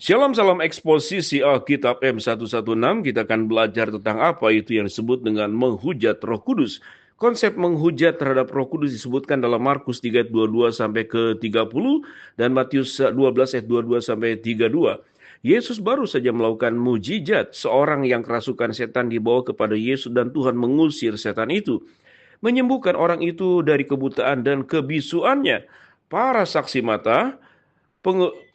Shalom salam eksposisi Alkitab M116. Kita akan belajar tentang apa itu yang disebut dengan menghujat Roh Kudus. Konsep menghujat terhadap Roh Kudus disebutkan dalam Markus 3 ayat 22 sampai ke 30 dan Matius 12 ayat 22 sampai 32. Yesus baru saja melakukan mujizat. Seorang yang kerasukan setan dibawa kepada Yesus dan Tuhan mengusir setan itu, menyembuhkan orang itu dari kebutaan dan kebisuannya. Para saksi mata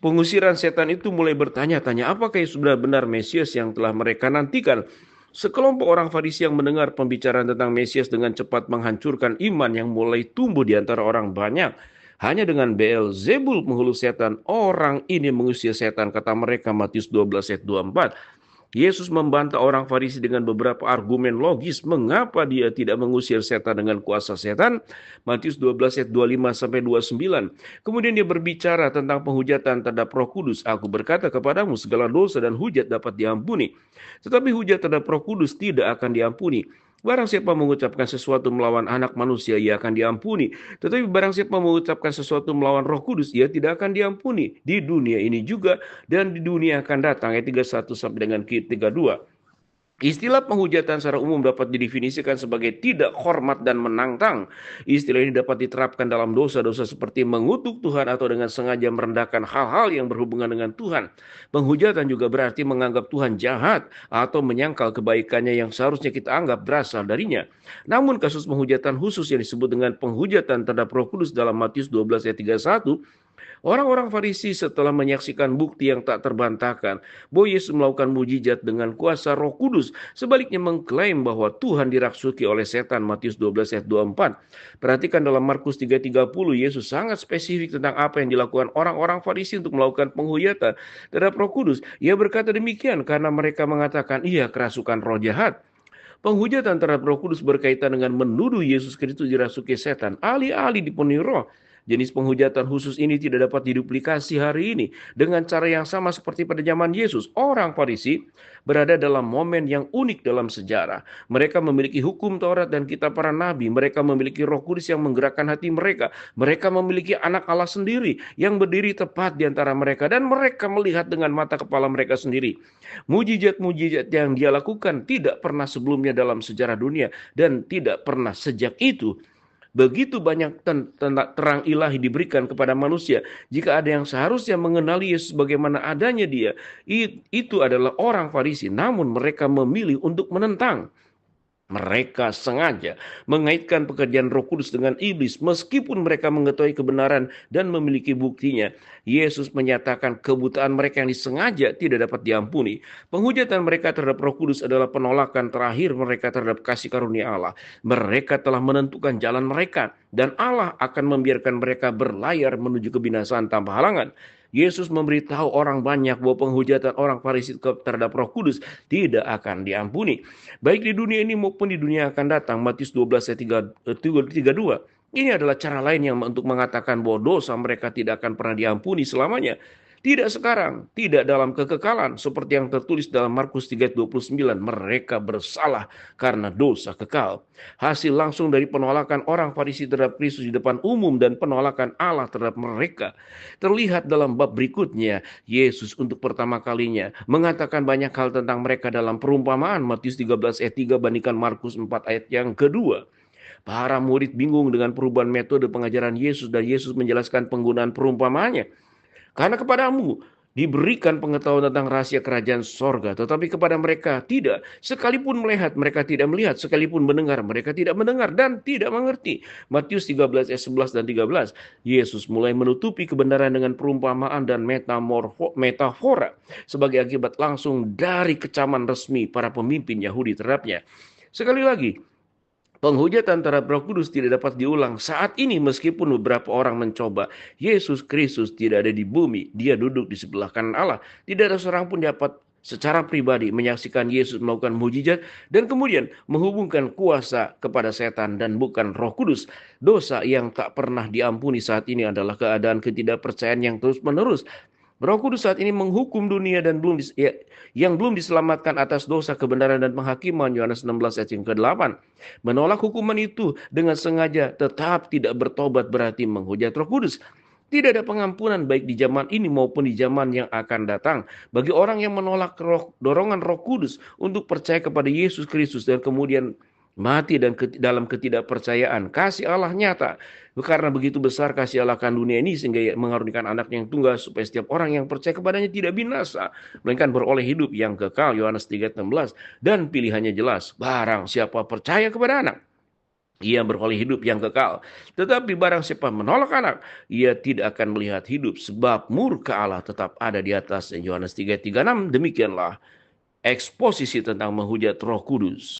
pengusiran setan itu mulai bertanya-tanya, apakah Yesus benar-benar Mesias yang telah mereka nantikan? Sekelompok orang Farisi yang mendengar pembicaraan tentang Mesias dengan cepat menghancurkan iman yang mulai tumbuh di antara orang banyak. Hanya dengan Beelzebul penghulu setan, orang ini mengusir setan, kata mereka, Matius 12 ayat 24. Yesus membantah orang Farisi dengan beberapa argumen logis mengapa dia tidak mengusir setan dengan kuasa setan. Matius 12 ayat 25 sampai 29. Kemudian dia berbicara tentang penghujatan terhadap Roh Kudus. Aku berkata kepadamu, segala dosa dan hujat dapat diampuni, tetapi hujat terhadap Roh Kudus tidak akan diampuni. Barang siapa mengucapkan sesuatu melawan anak manusia, ia akan diampuni. Tetapi barang siapa mengucapkan sesuatu melawan Roh Kudus, ia tidak akan diampuni. Di dunia ini juga dan di dunia akan datang. Ayat 31 sampai dengan 32. Istilah penghujatan secara umum dapat didefinisikan sebagai tidak hormat dan menantang. Istilah ini dapat diterapkan dalam dosa-dosa seperti mengutuk Tuhan atau dengan sengaja merendahkan hal-hal yang berhubungan dengan Tuhan. Penghujatan juga berarti menganggap Tuhan jahat atau menyangkal kebaikannya yang seharusnya kita anggap berasal darinya. Namun kasus penghujatan khusus yang disebut dengan penghujatan terhadap Roh Kudus dalam Matius 12 ayat 31, orang-orang Farisi setelah menyaksikan bukti yang tak terbantahkan bahwa Yesus melakukan mujizat dengan kuasa Roh Kudus, sebaliknya mengklaim bahwa Tuhan dirasuki oleh setan. Matius 12 ayat 24. Perhatikan dalam Markus 3:30, Yesus sangat spesifik tentang apa yang dilakukan orang-orang Farisi untuk melakukan penghujatan terhadap Roh Kudus. Ia berkata demikian karena mereka mengatakan ia kerasukan roh jahat. Penghujatan terhadap Roh Kudus berkaitan dengan menuduh Yesus Kristus dirasuki setan, alih-alih dipenuhi roh. Jenis penghujatan khusus ini tidak dapat diduplikasi hari ini dengan cara yang sama seperti pada zaman Yesus. Orang Farisi berada dalam momen yang unik dalam sejarah. Mereka memiliki hukum Taurat dan kitab para nabi. Mereka memiliki Roh Kudus yang menggerakkan hati mereka. Mereka memiliki anak Allah sendiri yang berdiri tepat di antara mereka dan mereka melihat dengan mata kepala mereka sendiri. Mujizat-mujizat yang dia lakukan tidak pernah sebelumnya dalam sejarah dunia dan tidak pernah sejak itu. Begitu banyak terang ilahi diberikan kepada manusia. Jika ada yang seharusnya mengenali Yesus bagaimana adanya dia, itu adalah orang Farisi. Namun mereka memilih untuk menentang. Mereka sengaja mengaitkan pekerjaan Roh Kudus dengan iblis meskipun mereka mengetahui kebenaran dan memiliki buktinya. Yesus menyatakan kebutaan mereka yang disengaja tidak dapat diampuni. Penghujatan mereka terhadap Roh Kudus adalah penolakan terakhir mereka terhadap kasih karunia Allah. Mereka telah menentukan jalan mereka dan Allah akan membiarkan mereka berlayar menuju kebinasaan tanpa halangan. Yesus memberitahu orang banyak bahwa penghujatan orang Farisi terhadap Roh Kudus tidak akan diampuni, baik di dunia ini maupun di dunia akan datang. Matius 12 ayat 32. Ini adalah cara lain yang untuk mengatakan bahwa dosa mereka tidak akan pernah diampuni selamanya. Tidak sekarang, tidak dalam kekekalan, seperti yang tertulis dalam Markus 3:29, mereka bersalah karena dosa kekal. Hasil langsung dari penolakan orang Farisi terhadap Kristus di depan umum dan penolakan Allah terhadap mereka terlihat dalam bab berikutnya. Yesus untuk pertama kalinya mengatakan banyak hal tentang mereka dalam perumpamaan. Matius 13 ayat 3 bandingkan Markus 4 ayat yang kedua. Para murid bingung dengan perubahan metode pengajaran Yesus dan Yesus menjelaskan penggunaan perumpamaannya. Karena kepadamu diberikan pengetahuan tentang rahasia kerajaan sorga, tetapi kepada mereka tidak. Sekalipun melihat, mereka tidak melihat. Sekalipun mendengar, mereka tidak mendengar dan tidak mengerti. Matius 13 ayat 11 dan 13. Yesus mulai menutupi kebenaran dengan perumpamaan dan metafora sebagai akibat langsung dari kecaman resmi para pemimpin Yahudi terhadapnya. Sekali lagi, penghujatan terhadap Roh Kudus tidak dapat diulang saat ini meskipun beberapa orang mencoba. Yesus Kristus tidak ada di bumi, dia duduk di sebelah kanan Allah. Tidak ada seorang pun dapat secara pribadi menyaksikan Yesus melakukan mujizat dan kemudian menghubungkan kuasa kepada setan dan bukan Roh Kudus. Dosa yang tak pernah diampuni saat ini adalah keadaan ketidakpercayaan yang terus-menerus. Roh Kudus saat ini menghukum dunia dan yang belum diselamatkan atas dosa, kebenaran dan penghakiman. Yohanes 16 ayat yang ke-8. Menolak hukuman itu dengan sengaja tetap tidak bertobat berarti menghujat Roh Kudus. Tidak ada pengampunan baik di zaman ini maupun di zaman yang akan datang. Bagi orang yang menolak dorongan Roh Kudus untuk percaya kepada Yesus Kristus dan kemudian mati dan dalam ketidakpercayaan. Kasih Allah nyata. Karena begitu besar kasih Allah akan dunia ini sehingga ia mengarunikan anaknya yang tunggal supaya setiap orang yang percaya kepadanya tidak binasa, melainkan beroleh hidup yang kekal. Yohanes 3:16. Dan pilihannya jelas. Barang siapa percaya kepada anak, ia beroleh hidup yang kekal. Tetapi barang siapa menolak anak, ia tidak akan melihat hidup, sebab murka Allah tetap ada di atasnya. Yohanes 3:36. Demikianlah eksposisi tentang menghujat Roh Kudus.